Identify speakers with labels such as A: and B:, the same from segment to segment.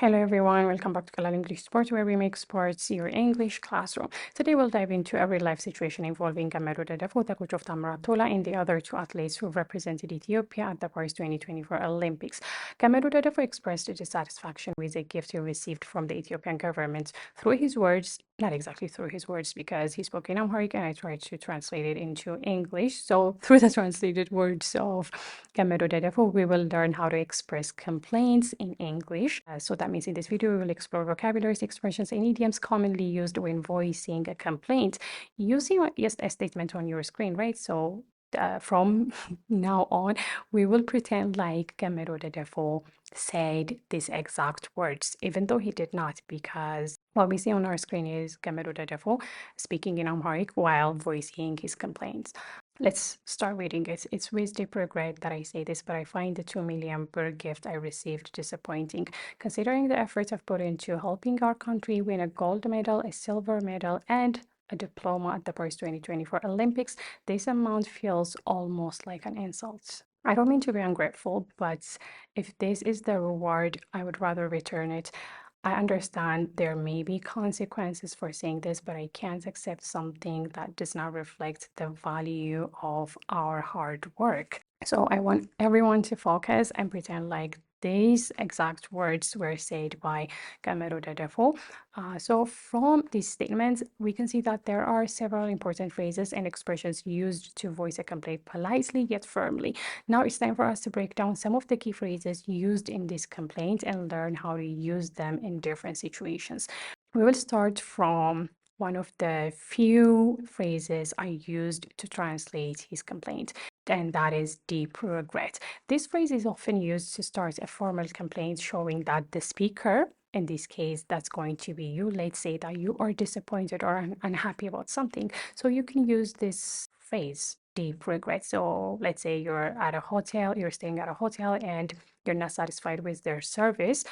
A: Hello everyone, welcome back to Kalal English Sport, where we make sports your English classroom. Today we'll dive into a real-life situation involving Gemedo Dedefo, the coach of Tamirat Tola, and the other two athletes who represented Ethiopia at the Paris 2024 Olympics. Gemedo Dedefo expressed dissatisfaction with a gift he received from the Ethiopian government through his words, not exactly through his words because he spoke in Amharic and I tried to translate it into English. So through the translated words of Gemedo Dedefo, we will learn how to express complaints in English. So that means in this video, we will explore vocabularies, expressions, and idioms commonly used when voicing a complaint. You see just a statement on your screen, right? So from now on, we will pretend like Gemedo Dedefo said these exact words, even though he did not, because what we see on our screen is Gemedo Dedefo speaking in Amharic while voicing his complaints. Let's start reading it. It's with deep regret that I say this, but I find the 2 million per gift I received disappointing. Considering the effort I've put into helping our country win a gold medal, a silver medal, and a diploma at the Paris 2024 Olympics, this amount feels almost like an insult. I don't mean to be ungrateful, but if this is the reward, I would rather return it. I understand there may be consequences for saying this, but I can't accept something that does not reflect the value of our hard work. So I want everyone to focus and pretend like these exact words were said by Gemedo Dedefo. So from these statements, we can see that there are several important phrases and expressions used to voice a complaint politely yet firmly. Now it's time for us to break down some of the key phrases used in this complaint and learn how to use them in different situations. We will start from one of the few phrases I used to translate his complaint, and that is deep regret. This phrase is often used to start a formal complaint, showing that the speaker, in this case, that's going to be you, let's say that you are disappointed or unhappy about something. So you can use this phrase, deep regret. So let's say you're at a hotel, you're staying at a hotel and you're not satisfied with their service.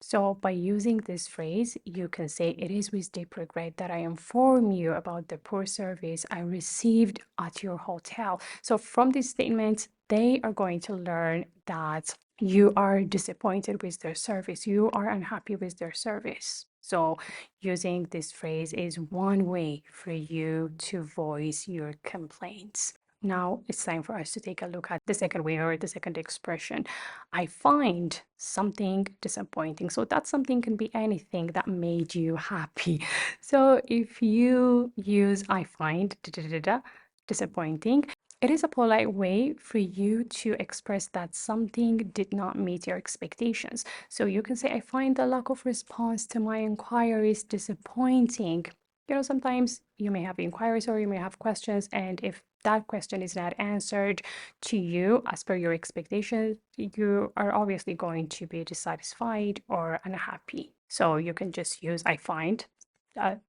A: So by using this phrase, you can say, it is with deep regret that I inform you about the poor service I received at your hotel. So from this statement, they are going to learn that you are disappointed with their service. You are unhappy with their service. So using this phrase is one way for you to voice your complaints. Now it's time for us to take a look at the second way, or the second expression. I find something disappointing. So that something can be anything that made you happy. So if you use I find disappointing, it is a polite way for you to express that something did not meet your expectations. So you can say, I find the lack of response to my inquiries disappointing. Sometimes you may have inquiries or you may have questions, and if that question is not answered to you as per your expectations, you are obviously going to be dissatisfied or unhappy. So you can just use I find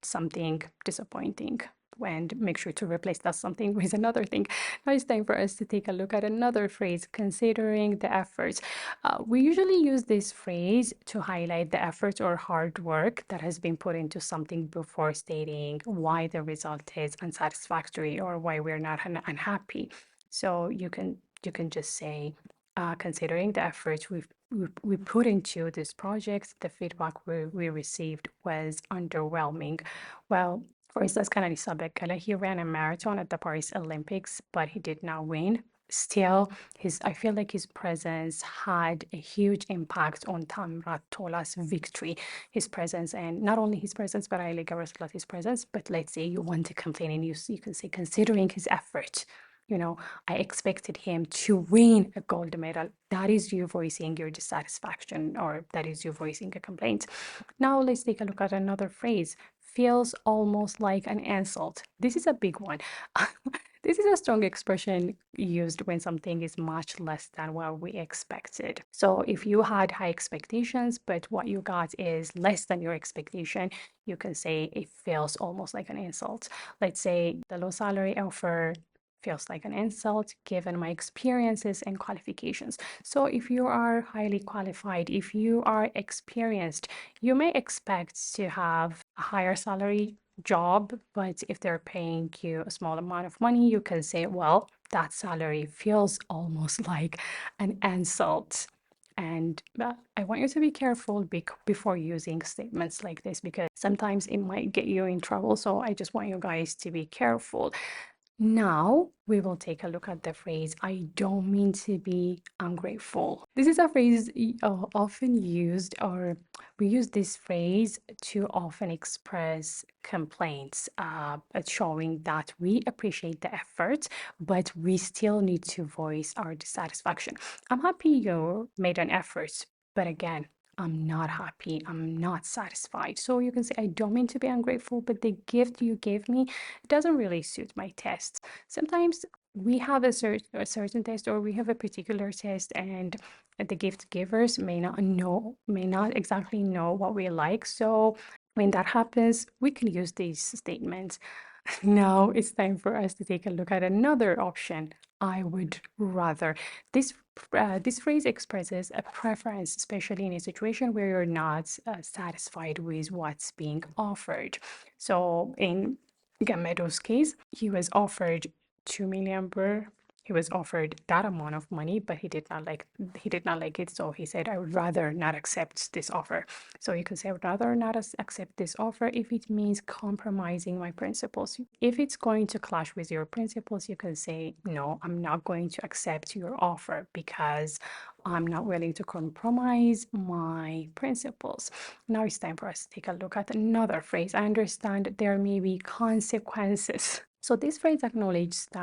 A: something disappointing and make sure to replace that something with another thing. Now it's time for us to take a look at another phrase, considering the efforts. We usually use this phrase to highlight the effort or hard work that has been put into something before stating why the result is unsatisfactory or why we're not unhappy. So you can just say, considering the efforts we put into this project, the feedback we received was underwhelming. Well, for instance, Kanani Sabekala, he ran a marathon at the Paris Olympics, but he did not win. Still, I feel like his presence had a huge impact on Tamirat Tola's victory. His presence, and not only his presence, but I like his presence. But let's say you want to complain, and you can say, considering his effort, I expected him to win a gold medal. That is you voicing your dissatisfaction, or that is you voicing a complaint. Now let's take a look at another phrase. Feels almost like an insult. This is a big one. This is a strong expression used when something is much less than what we expected. So if you had high expectations, but what you got is less than your expectation, you can say it feels almost like an insult. Let's say the low salary offer feels like an insult given my experiences and qualifications. So if you are highly qualified, if you are experienced, you may expect to have a higher salary job, but if they're paying you a small amount of money, you can say, well, that salary feels almost like an insult. And I want you to be careful before using statements like this because sometimes it might get you in trouble. So I just want you guys to be careful. Now we will take a look at the phrase, I don't mean to be ungrateful. This is a phrase often used, or we use this phrase to often express complaints, showing that we appreciate the effort, but we still need to voice our dissatisfaction. I'm happy you made an effort, but again, I'm not happy. I'm not satisfied. So you can say, I don't mean to be ungrateful, but the gift you gave me doesn't really suit my tests. Sometimes we have a certain test, or we have a particular test, and the gift givers may not exactly know what we like. So when that happens, we can use these statements. Now it's time for us to take a look at another option. I would rather. This phrase expresses a preference, especially in a situation where you're not satisfied with what's being offered. So in Gamedo's case, he was offered 2 million birr. He was offered that amount of money, but he did not like it. So he said, I would rather not accept this offer. So you can say, I would rather not accept this offer if it means compromising my principles. If it's going to clash with your principles, you can say, no, I'm not going to accept your offer because I'm not willing to compromise my principles. Now it's time for us to take a look at another phrase. I understand there may be consequences. So this phrase acknowledges that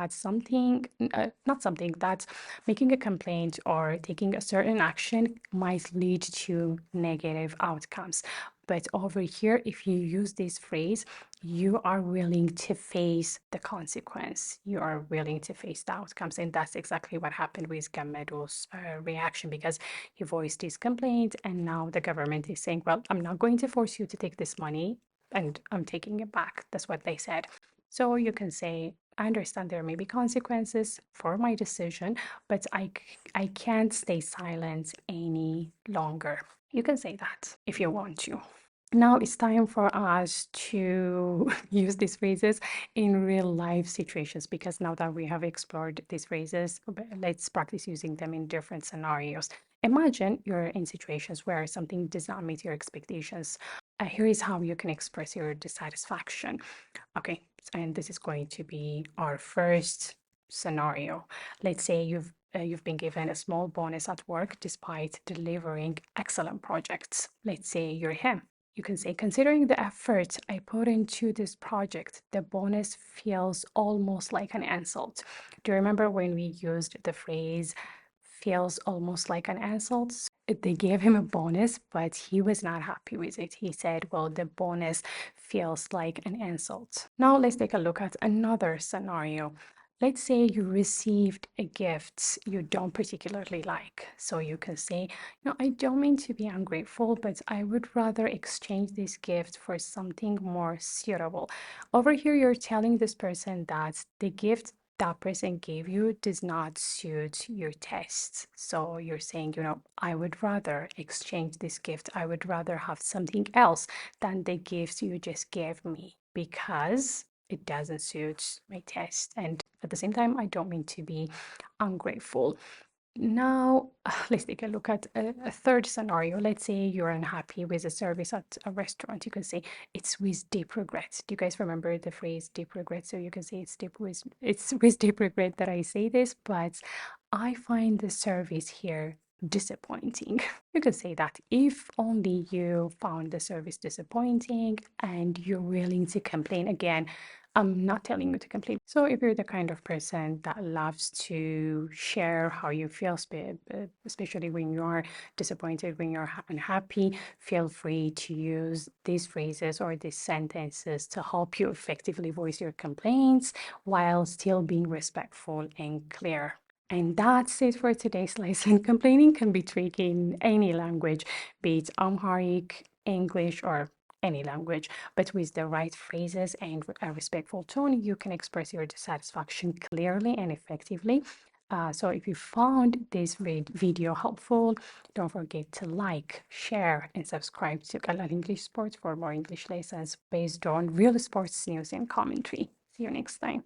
A: not something, that making a complaint or taking a certain action might lead to negative outcomes. But over here, if you use this phrase, you are willing to face the consequence. You are willing to face the outcomes. And that's exactly what happened with Gamedo's reaction, because he voiced his complaint, and now the government is saying, well, I'm not going to force you to take this money, and I'm taking it back. That's what they said. So you can say, I understand there may be consequences for my decision, but I can't stay silent any longer. You can say that if you want to. Now it's time for us to use these phrases in real life situations, because now that we have explored these phrases, let's practice using them in different scenarios. Imagine you're in situations where something does not meet your expectations. Here is how you can express your dissatisfaction. Okay, and this is going to be our first scenario. Let's say you've been given a small bonus at work despite delivering excellent projects. Let's say you're him. You can say, considering the effort I put into this project, the bonus feels almost like an insult. Do you remember when we used the phrase feels almost like an insult? They gave him a bonus, but he was not happy with it. He said, well, the bonus feels like an insult. Now let's take a look at another scenario. Let's say you received a gift you don't particularly like. So you can say, I don't mean to be ungrateful, but I would rather exchange this gift for something more suitable. Over here, you're telling this person that the gift that person gave you does not suit your tastes. So you're saying, I would rather exchange this gift. I would rather have something else than the gift you just gave me because it doesn't suit my taste. And at the same time, I don't mean to be ungrateful. Now, let's take a look at a third scenario. Let's say you're unhappy with the service at a restaurant. You can say it's with deep regret. Do you guys remember the phrase deep regret? So you can say it's with deep regret that I say this, but I find the service here disappointing. You can say that if only you found the service disappointing and you're willing to complain again. I'm not telling you to complain. So if you're the kind of person that loves to share how you feel, especially when you're disappointed, when you're unhappy, feel free to use these phrases or these sentences to help you effectively voice your complaints while still being respectful and clear. And that's it for today's lesson. Complaining can be tricky in any language, be it Amharic, English, or any language, but with the right phrases and a respectful tone, you can express your dissatisfaction clearly and effectively. So if you found this video helpful, don't forget to like, share, and subscribe to Kalal English Sports for more English lessons based on real sports news and commentary. See you next time.